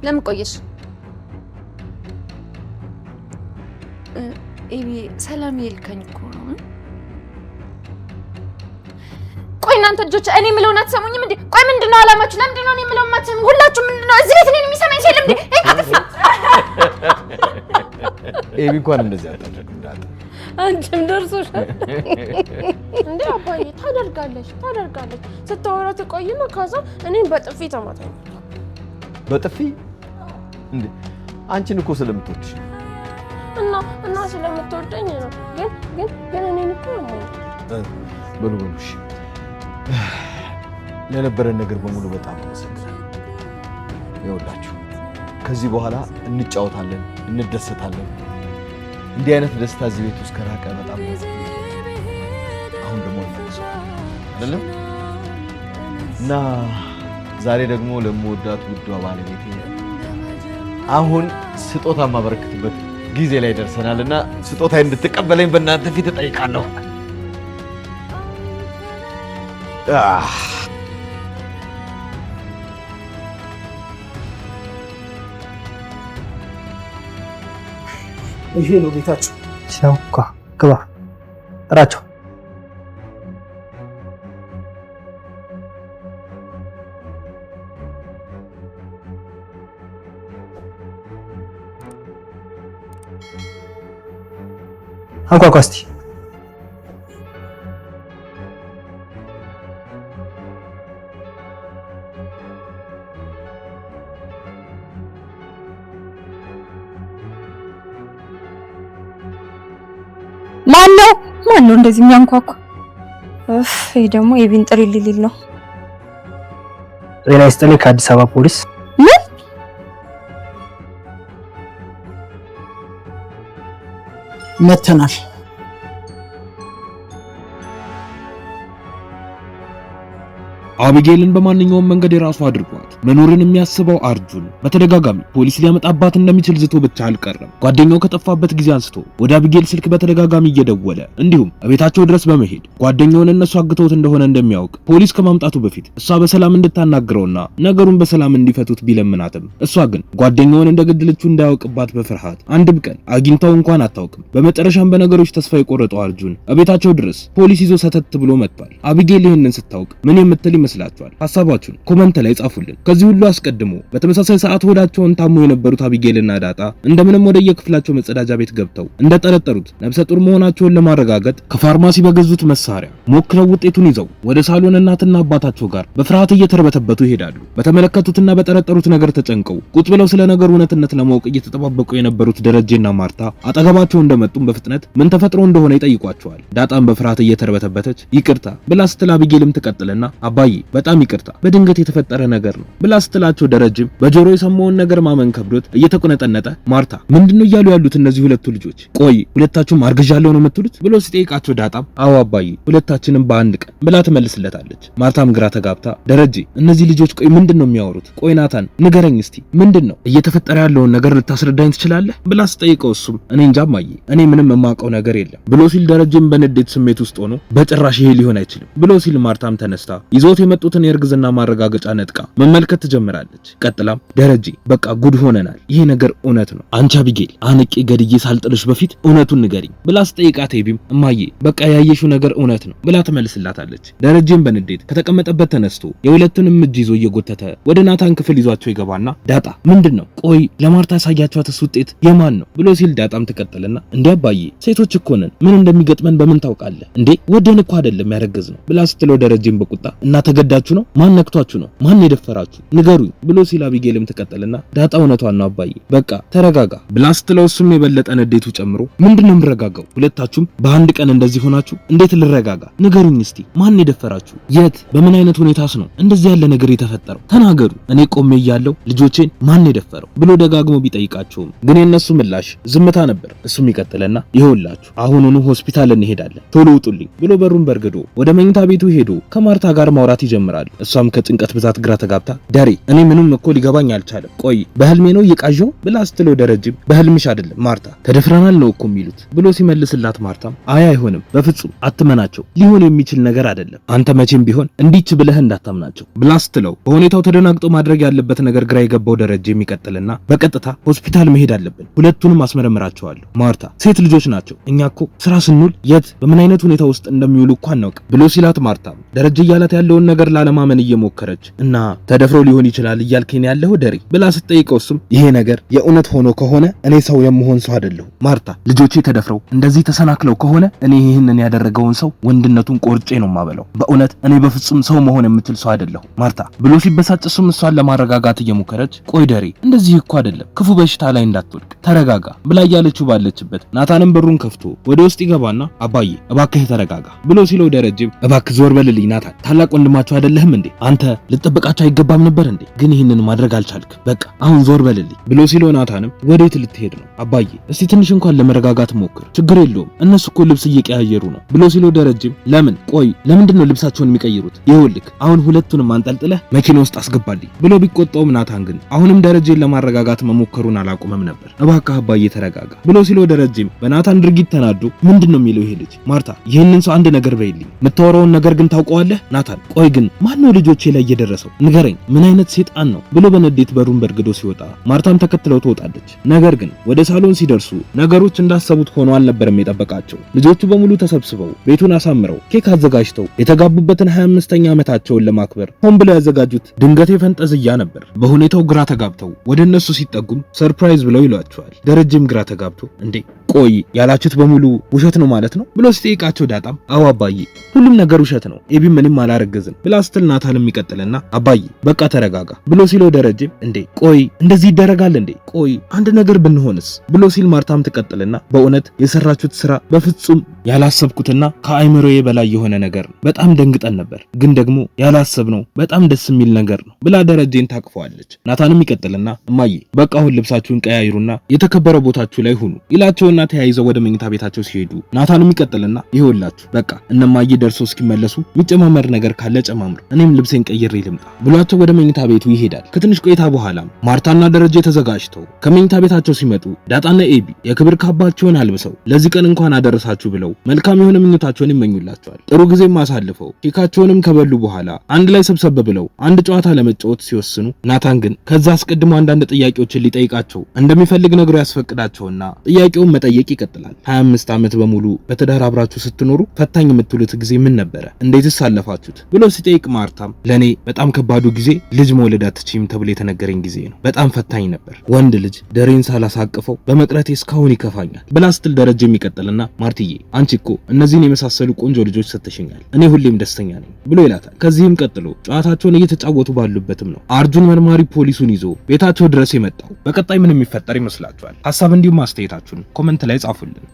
ለምን ቆየሽ? ኤቢ ሰላም ይልከኝ እኮ ነው። ቆይ እናንተ ልጆች እኔ የምለውን አትሰሙኝም እንዴ? ቆይ ምንድነው አላማችሁ? ለምንድነው እኔ የምለውን አትሰሙኝ? ሁላችሁ ምንድነው እዚህ ቤት እኔን የሚሰማኝ ሰው የለም እንዴ? አጥፋ። ኤቢ እንኳን እንደዚህ አታደርግ እንዳለ አንቺም ደርሶሻል እንዴ? አባዬ ታደርጋለች ስታወራ ትቆይና ከዛ እኔን በጥፊ ተማታኝ። በጥፊ እንዴ? አንቺን እኮ ስለምትወድሽ እና ስለምትወደኝ ነው። ግን እኔን እኮ በሉሽ ለነበረን ነገር በሙሉ በጣም ተመሰግናለሁ። ይኸውላችሁ ከዚህ በኋላ እንጫወታለን፣ እንደሰታለን። እንዲህ አይነት ደስታ እዚህ ቤት ውስጥ ከራቀ በጣም አሁን ደግሞ አይደለም እና ዛሬ ደግሞ ለምወዳት ውዷ ባለቤቴ አሁን ስጦታ ማበረክትበት ጊዜ ላይ ደርሰናልና ስጦታ እንድትቀበለኝ በእናንተ ፊት እጠይቃለሁ። ይሄ ነው ቤታቸው። ሻውካ ግባ ጥራቸው። አንኳኳ እስቲ። ማነው እንደዚህ የሚያንኳኳ? ይሄ ደግሞ የቢን ጥሪ ሊል ነው። ጤና ይስጥልኝ ከአዲስ አበባ ፖሊስ። ምን መተናል? አቢጌልን በማንኛውም መንገድ የራሱ አድርጓት መኖርን የሚያስበው አርጁን በተደጋጋሚ ፖሊስ ሊያመጣባት እንደሚችል ዝቶ ብቻ አልቀረም። ጓደኛው ከጠፋበት ጊዜ አንስቶ ወደ አቢጌል ስልክ በተደጋጋሚ እየደወለ እንዲሁም ቤታቸው ድረስ በመሄድ ጓደኛውን እነሱ አግተውት እንደሆነ እንደሚያውቅ ፖሊስ ከማምጣቱ በፊት እሷ በሰላም እንድታናግረውና ነገሩን በሰላም እንዲፈቱት ቢለምናትም እሷ ግን ጓደኛውን እንደገደለችው እንዳያውቅባት በፍርሃት አንድም ቀን አግኝታው እንኳን አታውቅም። በመጨረሻም በነገሮች ተስፋ የቆረጠው አርጁን ቤታቸው ድረስ ፖሊስ ይዞ ሰተት ብሎ መጥቷል። አቢጌል ይህንን ስታውቅ ምን የምትል ይመስላችኋል? ሐሳባችሁን ኮሜንት ላይ ጻፉልን። ከዚህ ሁሉ አስቀድሞ በተመሳሳይ ሰዓት ወዳቸውን ታሞ የነበሩት አቢጌልና ዳጣ እንደምንም ወደ የክፍላቸው መጸዳጃ ቤት ገብተው እንደጠረጠሩት ነፍሰ ጡር መሆናቸውን ለማረጋገጥ ከፋርማሲ በገዙት መሳሪያ ሞክረው ውጤቱን ይዘው ወደ ሳሎን እናትና አባታቸው ጋር በፍርሃት እየተርበተበቱ ይሄዳሉ። በተመለከቱትና በጠረጠሩት ነገር ተጨንቀው ቁጭ ብለው ስለ ነገሩ እውነትነት ለማወቅ እየተጠባበቁ የነበሩት ደረጀና ማርታ አጠገባቸው እንደመጡም በፍጥነት ምን ተፈጥሮ እንደሆነ ይጠይቋቸዋል። ዳጣም በፍርሃት እየተርበተበተች ይቅርታ ብላ ስትል አቢጌልም ትቀጥልና አባዬ በጣም ይቅርታ በድንገት የተፈጠረ ነገር ነው ብላ ስትላቸው ደረጀም በጆሮ የሰማውን ነገር ማመን ከብዶት እየተቆነጠነጠ ማርታ ምንድነው እያሉ ያሉት እነዚህ ሁለቱ ልጆች? ቆይ ሁለታችሁም አርግዣለሁ ነው የምትሉት ብሎ ሲጠይቃቸው ዳጣም አዎ አባዬ ሁለታችንም በአንድ ቀን ብላ ትመልስለታለች። ማርታም ግራ ተጋብታ ደረጀ እነዚህ ልጆች ቆይ ምንድነው የሚያወሩት? ቆይ ናታን ንገረኝ እስቲ ምንድነው እየተፈጠረ ያለውን ነገር ልታስረዳኝ ትችላለህ ብላ ስጠይቀው እሱም እኔ እንጃ እማዬ እኔ ምንም የማውቀው ነገር የለም ብሎ ሲል ደረጀም በንዴት ስሜት ውስጥ ሆኖ በጭራሽ ይሄ ሊሆን አይችልም ብሎ ሲል ማርታም ተነስታ ይዞት የመጡትን የእርግዝና ማረጋገጫ ነጥቃ መመልከት ትጀምራለች። ቀጥላም ደረጀ በቃ ጉድ ሆነናል፣ ይሄ ነገር እውነት ነው። አንቺ አቢጌል አንቄ ገድዬ ሳልጥልሽ በፊት እውነቱን ንገሪኝ ብላ ስጠይቃት ሄቢም እማዬ በቃ ያየሽው ነገር እውነት ነው ብላ ትመልስላታለች። ደረጀም በንዴት ከተቀመጠበት ተነስቶ የሁለቱንም እጅ ይዞ እየጎተተ ወደ ናታን ክፍል ይዟቸው ይገባና ዳጣ ምንድነው ቆይ ለማርታ ያሳያችኋትስ ውጤት የማን ነው ብሎ ሲል ዳጣም ትቀጥልና እንዴ አባዬ ሴቶች እኮ ነን ምን እንደሚገጥመን በምን ታውቃለህ እንዴ ወደን እኮ አይደለም ያረገዝ ነው ብላ ስትለው ደረጀም በቁጣ እና ተገዳችሁ ነው ማን ነክቷችሁ ነው ማን የደፈራችሁ ንገሩኝ ብሎ ሲል አቢጌልም ትቀጥልና ዳጣ እውነቷን ነው አባዬ በቃ ተረጋጋ ብላ ስትለው እሱም የበለጠ ንዴቱ ጨምሮ ምንድነው የምረጋጋው ሁለታችሁም በአንድ ቀን እንደዚህ ሆናችሁ እንዴት ልረጋጋ ንገሩኝ እስቲ ማን የደፈራችሁ የት በምን አይነት ሁኔታስ ነው እንደዚህ ያለ ነገር የተፈጠረው ተናገሩ እኔ ቆሜ እያለሁ ልጆቼን ማን የደፈረው ብሎ ደጋግሞ ቢጠይቃቸውም ግን የነሱ ምላሽ ዝምታ ነበር። እሱም ይቀጥልና ይኸውላችሁ አሁኑኑ ሆስፒታል እንሄዳለን ቶሎ ውጡልኝ ብሎ በሩን በርግዶ ወደ መኝታ ቤቱ ሄዶ ከማርታ ጋር ማውራት ይጀምራል። ይጀምራሉ። እሷም ከጭንቀት ብዛት ግራ ተጋብታ ዳሪ እኔ ምንም እኮ ሊገባኝ አልቻለም፣ ቆይ በህልሜ ነው እየቃዠው ብላ ስትለው ደረጀም በህልምሽ አይደለም ማርታ ተደፍረናል ነው እኮ የሚሉት ብሎ ሲመልስላት ማርታም አይ አይሆንም፣ በፍጹም አትመናቸው፣ ሊሆን የሚችል ነገር አይደለም፣ አንተ መቼም ቢሆን እንዲች ብለህ እንዳታምናቸው ብላ ስትለው በሁኔታው ተደናግጦ ማድረግ ያለበት ነገር ግራ የገባው ደረጀ የሚቀጥልና በቀጥታ ሆስፒታል መሄድ አለብን፣ ሁለቱንም አስመረምራቸዋለሁ፣ ማርታ ሴት ልጆች ናቸው፣ እኛ እኮ ስራ ስንውል የት በምን አይነት ሁኔታ ውስጥ እንደሚውሉ እኮ አናውቅ ብሎ ሲላት ማርታም ደረጀ እያላት ያለውን ነገር ላለማመን እየሞከረች እና ተደፍሮ ሊሆን ይችላል እያልከኝ ያለው ደሪ ብላ ስትጠይቀው እሱም ይሄ ነገር የእውነት ሆኖ ከሆነ እኔ ሰው የምሆን ሰው አይደለሁም ማርታ፣ ልጆቼ ተደፍረው እንደዚህ ተሰናክለው ከሆነ እኔ ይህንን ያደረገውን ሰው ወንድነቱን ቆርጬ ነው ማበለው፣ በእውነት እኔ በፍጹም ሰው መሆን የምችል ሰው አይደለሁም ማርታ ብሎ ሲበሳጭ እሱም እሷን ለማረጋጋት እየሞከረች ቆይ ደሪ እንደዚህ እኮ አይደለም፣ ክፉ በሽታ ላይ እንዳትወድቅ ተረጋጋ ብላ እያለችው ባለችበት ናታንም በሩን ከፍቶ ወደ ውስጥ ይገባና አባዬ እባክህ ተረጋጋ ብሎ ሲለው ደረጀም እባክህ ዞር በልልኝ ናታን፣ ታላቅ ወንድማቸው አይደለህም እንዴ? አንተ ልትጠብቃቸው አይገባም ነበር እንዴ? ግን ይህንን ማድረግ አልቻልክ፣ በቃ አሁን ዞር በልልኝ ብሎ ሲለው ናታንም ወዴት ልትሄድ ነው አባዬ? እስቲ ትንሽ እንኳን ለመረጋጋት ሞክር፣ ችግር የለውም እነሱ እኮ ልብስ እየቀያየሩ ነው ብሎ ሲለው ደረጀም ለምን ቆይ ለምንድን ነው ልብሳቸውን የሚቀይሩት? ይኸውልህ አሁን ሁለቱንም አንጠልጥለህ መኪና ውስጥ አስገባልኝ ብሎ ቢቆጣውም ናታን ግን አሁንም ደረጀን ለማረጋጋት መሞከሩን አላቆመም ነበር። እባክህ አባዬ ተረጋጋ ብሎ ሲለው ደረጀም በናታን ድርጊት ተናዶ ምንድነው የሚለው ይሄ ልጅ? ማርታ ይህንን ሰው አንድ ነገር በይልኝ፣ የምታወራውን ነገር ግን ታውቀዋለህ? ናታን ቆይ ግን ማነው ልጆቼ ላይ እየደረሰው ንገረኝ፣ ምን አይነት ሴጣን ነው ብሎ በንዴት በሩን በርግዶ ሲወጣ ማርታም ተከትለው ትወጣለች። ነገር ግን ወደ ሳሎን ሲደርሱ ነገሮች እንዳሰቡት ሆኖ አልነበረም የጠበቃቸው። ልጆቹ በሙሉ ተሰብስበው ቤቱን አሳምረው ኬክ አዘጋጅተው የተጋቡበትን 25ኛ ዓመታቸውን ለማክበር ሆን ብለው ያዘጋጁት ድንገቴ ፈንጠዝያ ነበር። በሁኔታው ግራ ተጋብተው ወደ እነሱ ሲጠጉም ሰርፕራይዝ ብለው ይሏቸዋል። ደረጀም ግራ ተጋብቶ እንዴ ቆይ ያላችሁት በሙሉ ውሸት ነው ማለት ነው ብሎ ሲጠይቃቸው ዳጣም አዎ አባዬ ሁሉም ነገር ውሸት ነው፣ ኤቢ ምንም አላረገዝም ብላ ስትል ናታንም ይቀጥልና አባዬ በቃ ተረጋጋ ብሎ ሲለው ደረጀም እንዴ ቆይ እንደዚህ ይደረጋል እንዴ? ቆይ አንድ ነገር ብንሆንስ ብሎ ሲል ማርታም ትቀጥልና በእውነት የሰራችሁት ስራ በፍጹም ያላሰብኩትና ከአይምሮዬ በላይ የሆነ ነገር ነው፣ በጣም ደንግጠን ነበር፣ ግን ደግሞ ያላሰብነው በጣም ደስ የሚል ነገር ነው ብላ ደረጀን ታቅፈዋለች። ናታንም ይቀጥልና እማዬ በቃ አሁን ልብሳችሁን ቀያይሩና የተከበረ ቦታችሁ ላይ ሁኑ ይላቸውና ተያይዘው ወደ መኝታ ቤታቸው ሲሄዱ ናታንም ይቀጥልና ይኸውላችሁ በቃ እነማዬ ደርሰው እስኪመለሱ የሚጨማመር ነገር ካለ ጨማምሩ፣ እኔም ልብሴን ቀይሬ ልምጣ ብሏቸው ወደ መኝታ ቤቱ ይሄዳል። ከትንሽ ቆይታ በኋላም ማርታና ደረጀ ተዘጋጅተው ከመኝታ ቤታቸው ሲመጡ ዳጣና ኤቢ የክብር ካባቸውን አልብሰው ለዚህ ቀን እንኳን አደረሳችሁ ብለው መልካም የሆነ ምኞታቸውን ይመኙላቸዋል። ጥሩ ጊዜም አሳልፈው ኬካቸውንም ከበሉ በኋላ አንድ ላይ ሰብሰብ ብለው አንድ ጨዋታ ለመጫወት ሲወስኑ ናታን ግን ከዛ አስቀድሞ አንዳንድ ጥያቄዎችን ሊጠይቃቸው እንደሚፈልግ ነግሮ ያስፈቅዳቸውና ጥያቄውን መጠየቅ ይቀጥላል። 25 ዓመት በሙሉ በትዳር አብራችሁ ስትኖሩ ፈታኝ የምትሉት ጊዜ ምን ነበረ? እንዴትስ አለፋችሁት? ብሎ ሲጠይቅ ማርታም ለኔ በጣም ከባዱ ጊዜ ልጅ መውለድ አትችይም ተብሎ የተነገረኝ ጊዜ ነው። በጣም ፈታኝ ነበር። ወንድ ልጅ ደሬን ሳላሳቅፈው በመቅረቴ እስካሁን ይከፋኛል ብላ ስትል ደረጀ የሚቀጥልና ማርትዬ አንቺ እኮ እነዚህን የመሳሰሉ ቆንጆ ልጆች ሰጥተሽኛል፣ እኔ ሁሌም ደስተኛ ነኝ ብሎ ይላታል። ከዚህም ቀጥሎ ጨዋታቸውን እየተጫወቱ ባሉበትም ነው አርጁን መርማሪ ፖሊሱን ይዞ ቤታቸው ድረስ የመጣው። በቀጣይ ምን የሚፈጠር ይመስላችኋል? ሐሳብ እንዲሁም አስተያየታችሁን ኮሜንት ላይ ጻፉልን።